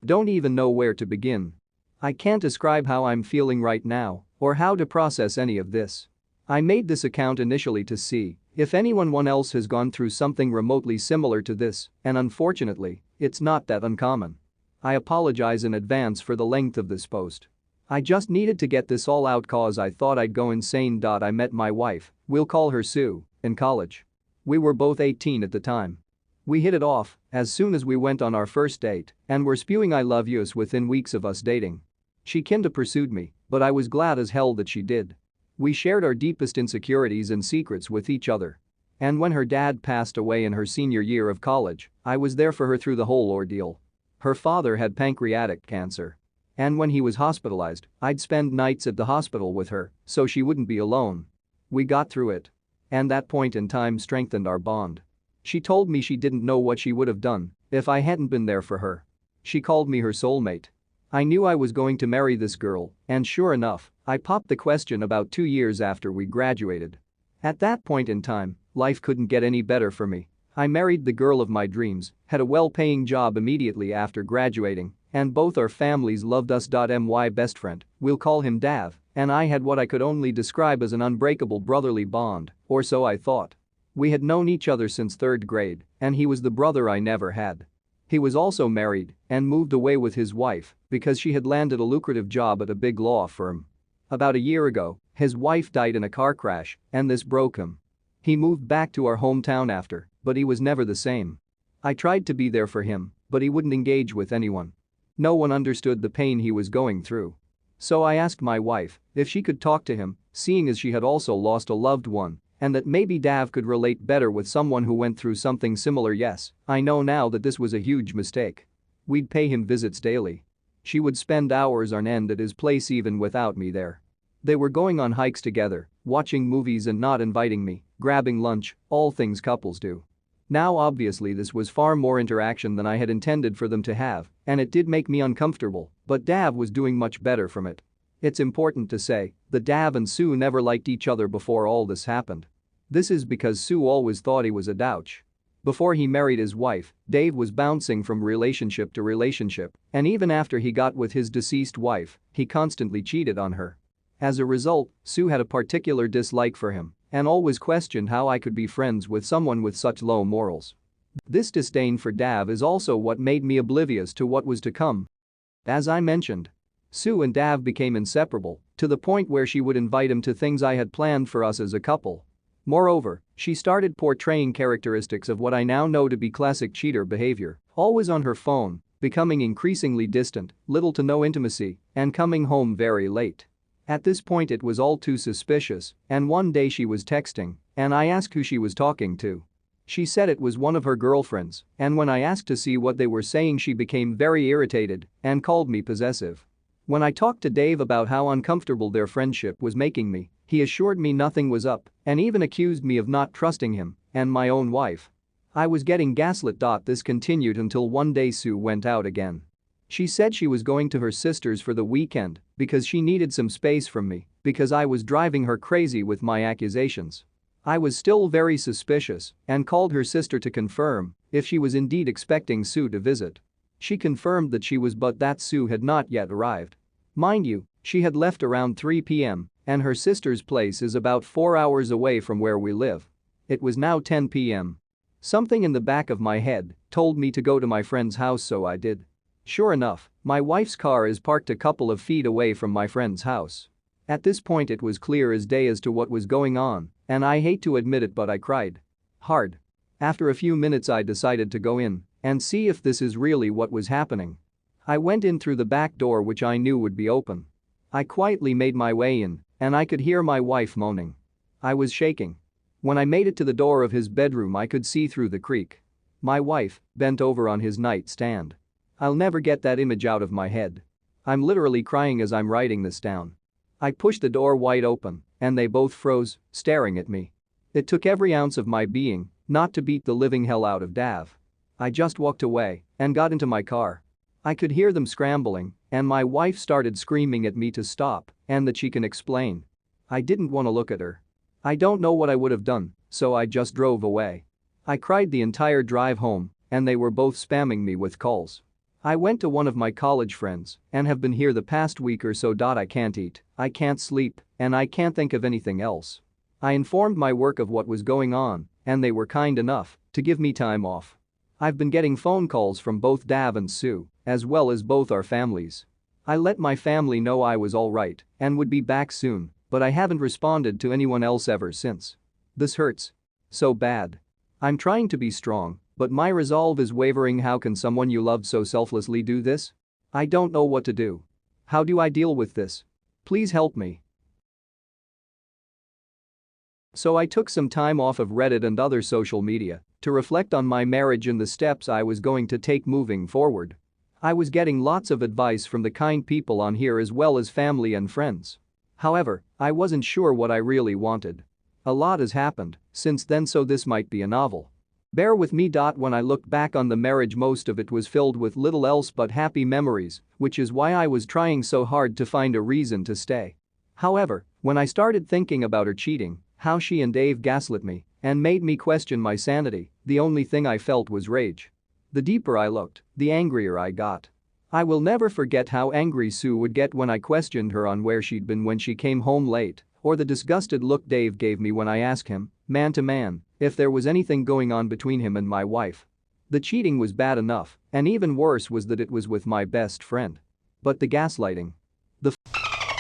Don't even know where to begin. I can't describe how I'm feeling right now or how to process any of this. I made this account initially to see if anyone else has gone through something remotely similar to this, and unfortunately, it's not that uncommon. I apologize in advance for the length of this post. I just needed to get this all out cause I thought I'd go insane. I met my wife, we'll call her Sue, in college. We were both 18 at the time. We hit it off as soon as we went on our first date and were spewing I love yous within weeks of us dating. She kinda pursued me, but I was glad as hell that she did. We shared our deepest insecurities and secrets with each other. And when her dad passed away in her senior year of college, I was there for her through the whole ordeal. Her father had pancreatic cancer. And when he was hospitalized, I'd spend nights at the hospital with her so she wouldn't be alone. We got through it. And that point in time strengthened our bond. She told me she didn't know what she would have done if I hadn't been there for her. She called me her soulmate. I knew I was going to marry this girl, and sure enough, I popped the question about 2 years after we graduated. At that point in time, life couldn't get any better for me. I married the girl of my dreams, had a well-paying job immediately after graduating, and both our families loved us. My best friend, we'll call him Dav, and I had what I could only describe as an unbreakable brotherly bond, or so I thought. We had known each other since 3rd grade, and he was the brother I never had. He was also married and moved away with his wife because she had landed a lucrative job at a big law firm. About a year ago, his wife died in a car crash, and this broke him. He moved back to our hometown after, but he was never the same. I tried to be there for him, but he wouldn't engage with anyone. No one understood the pain he was going through. So I asked my wife if she could talk to him, seeing as she had also lost a loved one, and that maybe Dav could relate better with someone who went through something similar. Yes, I know now that this was a huge mistake. We'd pay him visits daily. She would spend hours on end at his place even without me there. They were going on hikes together, watching movies and not inviting me, grabbing lunch, all things couples do. Now obviously this was far more interaction than I had intended for them to have, and it did make me uncomfortable, but Dav was doing much better from it. It's important to say that Dav and Sue never liked each other before all this happened. This is because Sue always thought he was a douche. Before he married his wife, Dave was bouncing from relationship to relationship, and even after he got with his deceased wife, he constantly cheated on her. As a result, Sue had a particular dislike for him and always questioned how I could be friends with someone with such low morals. This disdain for Dav is also what made me oblivious to what was to come. As I mentioned, Sue and Dav became inseparable to the point where she would invite him to things I had planned for us as a couple. Moreover, she started portraying characteristics of what I now know to be classic cheater behavior, always on her phone, becoming increasingly distant, little to no intimacy, and coming home very late. At this point it was all too suspicious, and one day she was texting, and I asked who she was talking to. She said it was one of her girlfriends, and when I asked to see what they were saying she became very irritated and called me possessive. When I talked to Dave about how uncomfortable their friendship was making me, he assured me nothing was up and even accused me of not trusting him and my own wife. I was getting gaslit. This continued until one day Sue went out again. She said she was going to her sister's for the weekend because she needed some space from me because I was driving her crazy with my accusations. I was still very suspicious and called her sister to confirm if she was indeed expecting Sue to visit. She confirmed that she was, but that Sue had not yet arrived. Mind you, she had left around 3 p.m. and her sister's place is about 4 hours away from where we live. It was now 10 p.m. Something in the back of my head told me to go to my friend's house, so I did. Sure enough, my wife's car is parked a couple of feet away from my friend's house. At this point it was clear as day as to what was going on, and I hate to admit it but I cried hard. After a few minutes I decided to go in and see if this is really what was happening. I went in through the back door which I knew would be open. I quietly made my way in, and I could hear my wife moaning. I was shaking. When I made it to the door of his bedroom I could see through the creak. My wife, bent over on his nightstand. I'll never get that image out of my head. I'm literally crying as I'm writing this down. I pushed the door wide open, and they both froze, staring at me. It took every ounce of my being not to beat the living hell out of Dav. I just walked away and got into my car. I could hear them scrambling, and my wife started screaming at me to stop and that she can explain. I didn't want to look at her. I don't know what I would have done, so I just drove away. I cried the entire drive home, and they were both spamming me with calls. I went to one of my college friends and have been here the past week or so. I can't eat, I can't sleep, and I can't think of anything else. I informed my work of what was going on, and they were kind enough to give me time off. I've been getting phone calls from both Dav and Sue, as well as both our families. I let my family know I was alright and would be back soon, but I haven't responded to anyone else ever since. This hurts so bad. I'm trying to be strong, but my resolve is wavering. How can someone you loved so selflessly do this? I don't know what to do. How do I deal with this? Please help me. So I took some time off of Reddit and other social media to reflect on my marriage and the steps I was going to take moving forward. I was getting lots of advice from the kind people on here as well as family and friends. However, I wasn't sure what I really wanted. A lot has happened since then, so this might be a novel. Bear with me. When I look back on the marriage, most of it was filled with little else but happy memories, which is why I was trying so hard to find a reason to stay. However, when I started thinking about her cheating, how she and Dave gaslit me and made me question my sanity, the only thing I felt was rage. The deeper I looked, the angrier I got. I will never forget how angry Sue would get when I questioned her on where she'd been when she came home late, or the disgusted look Dave gave me when I asked him, man to man, if there was anything going on between him and my wife. The cheating was bad enough, and even worse was that it was with my best friend. But the gaslighting. The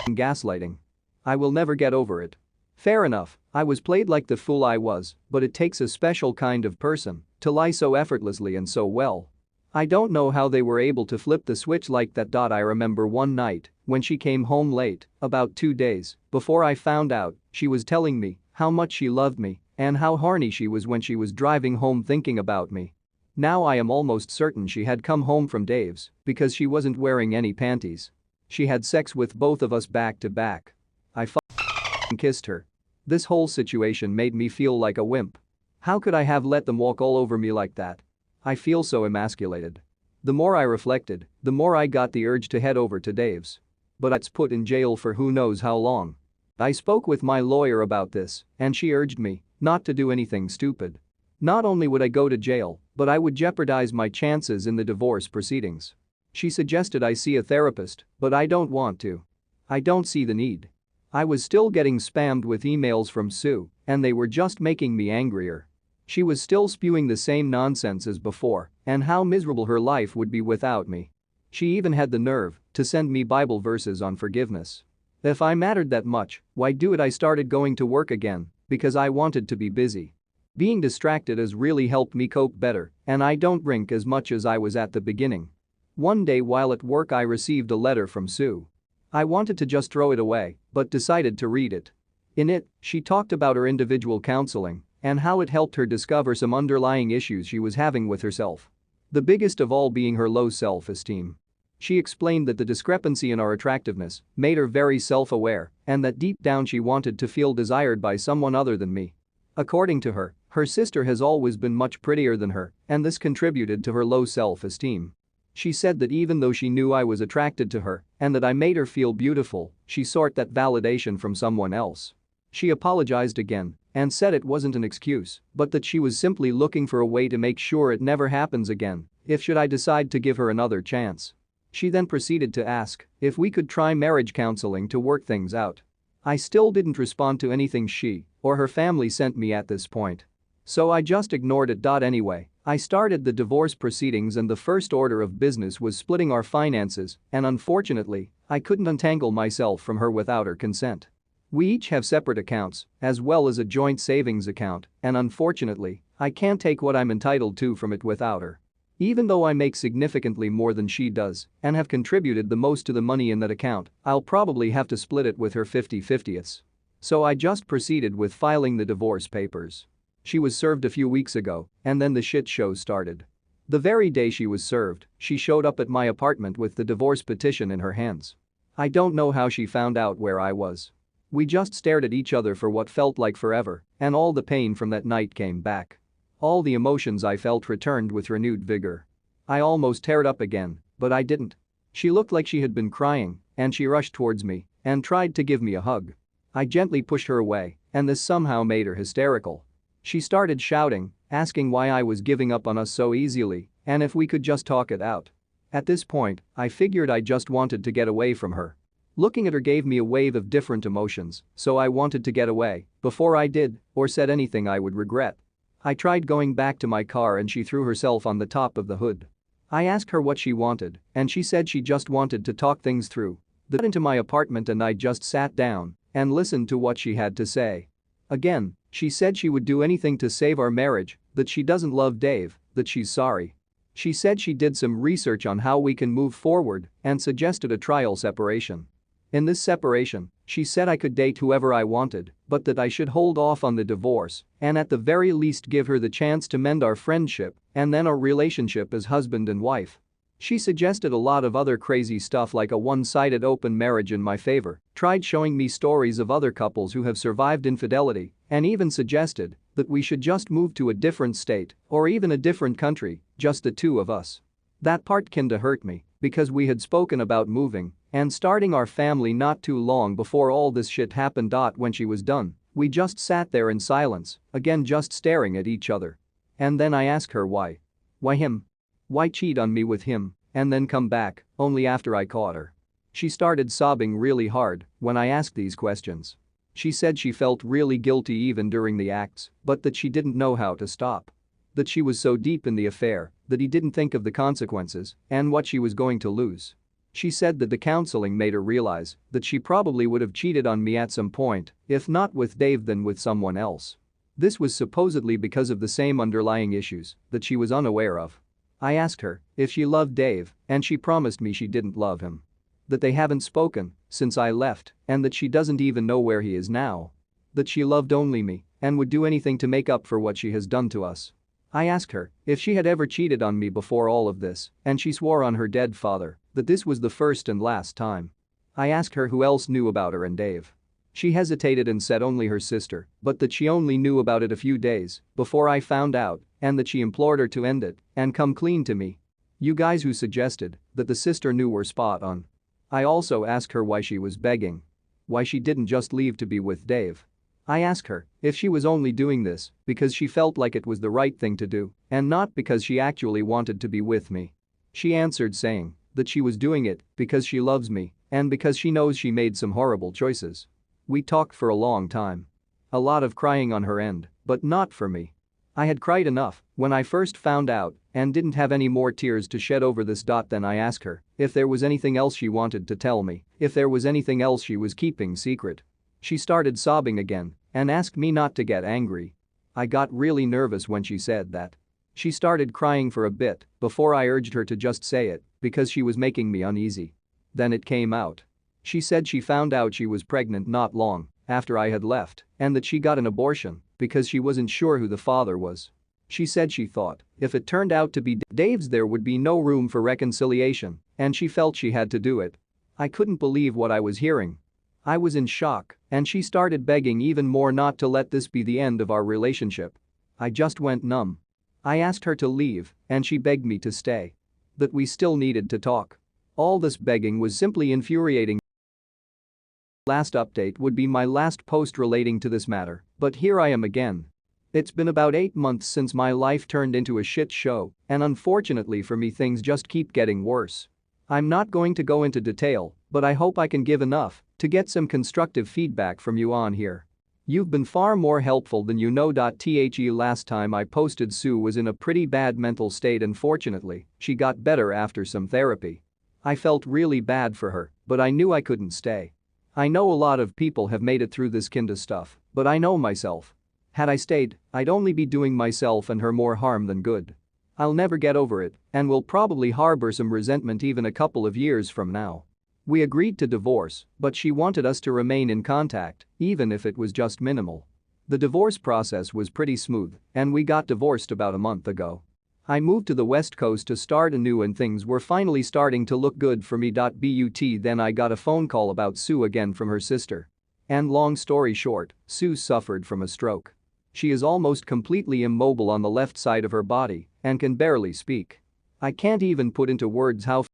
gaslighting. I will never get over it. Fair enough, I was played like the fool I was, but it takes a special kind of person to lie so effortlessly and so well. I don't know how they were able to flip the switch like that. I remember one night when she came home late, about 2 days before I found out, she was telling me how much she loved me and how horny she was when she was driving home thinking about me. Now I am almost certain she had come home from Dave's because she wasn't wearing any panties. She had sex with both of us back to back. I kissed her. This whole situation made me feel like a wimp. How could I have let them walk all over me like that? I feel so emasculated. The more I reflected, the more I got the urge to head over to Dave's. But I'd put in jail for who knows how long. I spoke with my lawyer about this, and she urged me not to do anything stupid. Not only would I go to jail, but I would jeopardize my chances in the divorce proceedings. She suggested I see a therapist, but I don't want to. I don't see the need. I was still getting spammed with emails from Sue, and they were just making me angrier. She was still spewing the same nonsense as before and how miserable her life would be without me. She even had the nerve to send me Bible verses on forgiveness. If I mattered that much, why do it? I started going to work again because I wanted to be busy. Being distracted has really helped me cope better, and I don't drink as much as I was at the beginning. One day while at work I received a letter from Sue. I wanted to just throw it away, but decided to read it. In it, she talked about her individual counseling and how it helped her discover some underlying issues she was having with herself. The biggest of all being her low self-esteem. She explained that the discrepancy in our attractiveness made her very self-aware and that deep down she wanted to feel desired by someone other than me. According to her, her sister has always been much prettier than her, and this contributed to her low self-esteem. She said that even though she knew I was attracted to her and that I made her feel beautiful, she sought that validation from someone else. She apologized again and said it wasn't an excuse, but that she was simply looking for a way to make sure it never happens again if should I decide to give her another chance. She then proceeded to ask if we could try marriage counseling to work things out. I still didn't respond to anything she or her family sent me at this point. So I just ignored it. Anyway, I started the divorce proceedings and the first order of business was splitting our finances, and unfortunately, I couldn't untangle myself from her without her consent. We each have separate accounts, as well as a joint savings account, and unfortunately, I can't take what I'm entitled to from it without her. Even though I make significantly more than she does and have contributed the most to the money in that account, I'll probably have to split it with her 50-50ths. So I just proceeded with filing the divorce papers. She was served a few weeks ago, and then the shit show started. The very day she was served, she showed up at my apartment with the divorce petition in her hands. I don't know how she found out where I was. We just stared at each other for what felt like forever, and all the pain from that night came back. All the emotions I felt returned with renewed vigor. I almost teared up again, but I didn't. She looked like she had been crying, and she rushed towards me and tried to give me a hug. I gently pushed her away, and this somehow made her hysterical. She started shouting, asking why I was giving up on us so easily and if we could just talk it out. At this point, I figured I just wanted to get away from her. Looking at her gave me a wave of different emotions, so I wanted to get away before I did or said anything I would regret. I tried going back to my car and she threw herself on the top of the hood. I asked her what she wanted, and she said she just wanted to talk things through. They got into my apartment and I just sat down and listened to what she had to say. Again, she said she would do anything to save our marriage, that she doesn't love Dave, that she's sorry. She said she did some research on how we can move forward and suggested a trial separation. In this separation, she said I could date whoever I wanted, but that I should hold off on the divorce and at the very least give her the chance to mend our friendship and then our relationship as husband and wife. She suggested a lot of other crazy stuff like a one-sided open marriage in my favor, tried showing me stories of other couples who have survived infidelity, and even suggested that we should just move to a different state or even a different country, just the two of us. That part kinda hurt me because we had spoken about moving and starting our family not too long before all this shit happened. When she was done, we just sat there in silence, again just staring at each other. And then I asked her why. Why him? Why cheat on me with him and then come back only after I caught her? She started sobbing really hard when I asked these questions. She said she felt really guilty even during the acts, but that she didn't know how to stop. That she was so deep in the affair that he didn't think of the consequences and what she was going to lose. She said that the counseling made her realize that she probably would have cheated on me at some point, if not with Dave then with someone else. This was supposedly because of the same underlying issues that she was unaware of. I asked her if she loved Dave and she promised me she didn't love him. That they haven't spoken since I left and that she doesn't even know where he is now. That she loved only me and would do anything to make up for what she has done to us. I asked her if she had ever cheated on me before all of this and she swore on her dead father that this was the first and last time. I asked her who else knew about her and Dave. She hesitated and said only her sister, but that she only knew about it a few days before I found out and that she implored her to end it and come clean to me. You guys who suggested that the sister knew were spot on. I also asked her why she was begging. Why she didn't just leave to be with Dave. I asked her if she was only doing this because she felt like it was the right thing to do and not because she actually wanted to be with me. She answered saying that she was doing it because she loves me and because she knows she made some horrible choices. We talked for a long time. A lot of crying on her end, but not for me. I had cried enough when I first found out and didn't have any more tears to shed over this. Then I asked her if there was anything else she wanted to tell me, if there was anything else she was keeping secret. She started sobbing again and asked me not to get angry. I got really nervous when she said that. She started crying for a bit before I urged her to just say it because she was making me uneasy. Then it came out. She said she found out she was pregnant not long after I had left and that she got an abortion because she wasn't sure who the father was. She said she thought if it turned out to be Dave's there would be no room for reconciliation and she felt she had to do it. I couldn't believe what I was hearing. I was in shock and she started begging even more not to let this be the end of our relationship. I just went numb. I asked her to leave and she begged me to stay. That we still needed to talk. All this begging was simply infuriating. Last update would be my last post relating to this matter, but here I am again. It's been about 8 months since my life turned into a shit show, and unfortunately for me things just keep getting worse. I'm not going to go into detail, but I hope I can give enough to get some constructive feedback from you on here. You've been far more helpful than you know. The last time I posted Sue was in a pretty bad mental state and fortunately, she got better after some therapy. I felt really bad for her, but I knew I couldn't stay. I know a lot of people have made it through this kinda stuff, but I know myself. Had I stayed, I'd only be doing myself and her more harm than good. I'll never get over it and will probably harbor some resentment even a couple of years from now. We agreed to divorce, but she wanted us to remain in contact, even if it was just minimal. The divorce process was pretty smooth, and we got divorced about a month ago. I moved to the West Coast to start anew and things were finally starting to look good for me. But then I got a phone call about Sue again from her sister. And long story short, Sue suffered from a stroke. She is almost completely immobile on the left side of her body and can barely speak. I can't even put into words how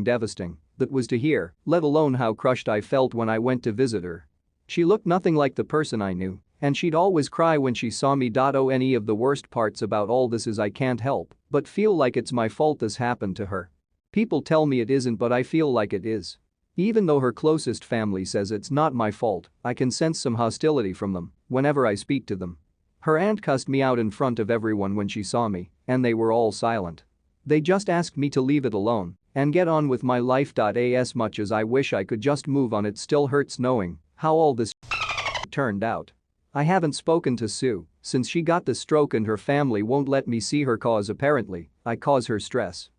devastating that was to hear, let alone how crushed I felt when I went to visit her. She looked nothing like the person I knew, and she'd always cry when she saw me. Any of the worst parts about all this is I can't help but feel like it's my fault this happened to her. People tell me it isn't, but I feel like it is. Even though her closest family says it's not my fault, I can sense some hostility from them whenever I speak to them. Her aunt cussed me out in front of everyone when she saw me, and they were all silent. They just asked me to leave it alone and get on with my life. As much as I wish I could just move on, it still hurts knowing how all this turned out. I haven't spoken to Sue since she got the stroke, and her family won't let me see her cause apparently I cause her stress.